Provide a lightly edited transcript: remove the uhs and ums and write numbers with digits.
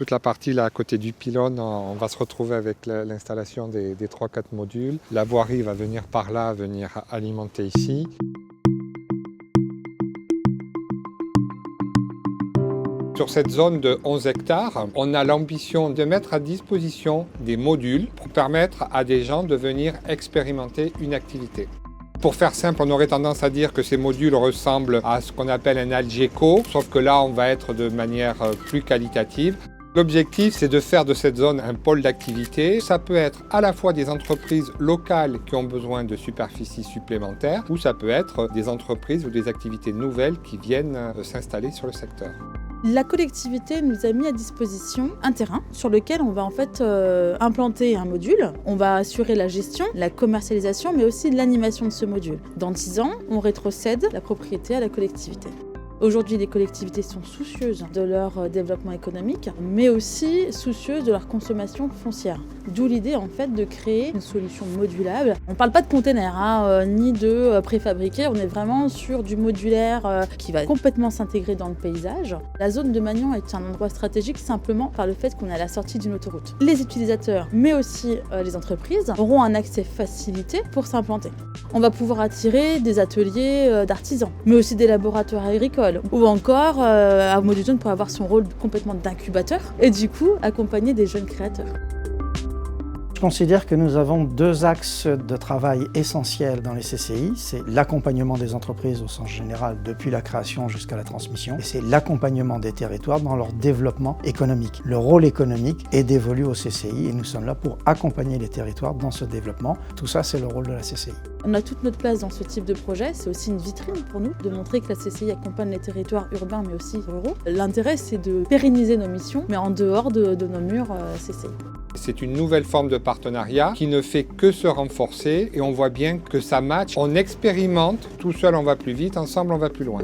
Toute la partie là à côté du pylône, on va se retrouver avec l'installation des 3-4 modules. La voirie va venir par là, venir alimenter ici. Sur cette zone de 11 hectares, on a l'ambition de mettre à disposition des modules pour permettre à des gens de venir expérimenter une activité. Pour faire simple, on aurait tendance à dire que ces modules ressemblent à ce qu'on appelle un Algeco, sauf que là, on va être de manière plus qualitative. L'objectif, c'est de faire de cette zone un pôle d'activité. Ça peut être à la fois des entreprises locales qui ont besoin de superficies supplémentaires, ou ça peut être des entreprises ou des activités nouvelles qui viennent s'installer sur le secteur. La collectivité nous a mis à disposition un terrain sur lequel on va en fait implanter un module. On va assurer la gestion, la commercialisation, mais aussi l'animation de ce module. Dans 10 ans, on rétrocède la propriété à la collectivité. Aujourd'hui, les collectivités sont soucieuses de leur développement économique, mais aussi soucieuses de leur consommation foncière. D'où l'idée en fait de créer une solution modulable. On ne parle pas de container, ni de préfabriqué, on est vraiment sur du modulaire qui va complètement s'intégrer dans le paysage. La zone de Magnan est un endroit stratégique simplement par le fait qu'on est à la sortie d'une autoroute. Les utilisateurs, mais aussi les entreprises, auront un accès facilité pour s'implanter. On va pouvoir attirer des ateliers d'artisans, mais aussi des laboratoires agricoles, ou encore à Moduzone pour avoir son rôle complètement d'incubateur et du coup accompagner des jeunes créateurs. Je considère que nous avons deux axes de travail essentiels dans les CCI. C'est l'accompagnement des entreprises au sens général depuis la création jusqu'à la transmission et c'est l'accompagnement des territoires dans leur développement économique. Le rôle économique est dévolu aux CCI et nous sommes là pour accompagner les territoires dans ce développement. Tout ça, c'est le rôle de la CCI. On a toute notre place dans ce type de projet. C'est aussi une vitrine pour nous de montrer que la CCI accompagne les territoires urbains mais aussi ruraux. L'intérêt, c'est de pérenniser nos missions, mais en dehors de nos murs CCI. C'est une nouvelle forme de partenariat qui ne fait que se renforcer et on voit bien que ça match. On expérimente, tout seul on va plus vite, ensemble on va plus loin.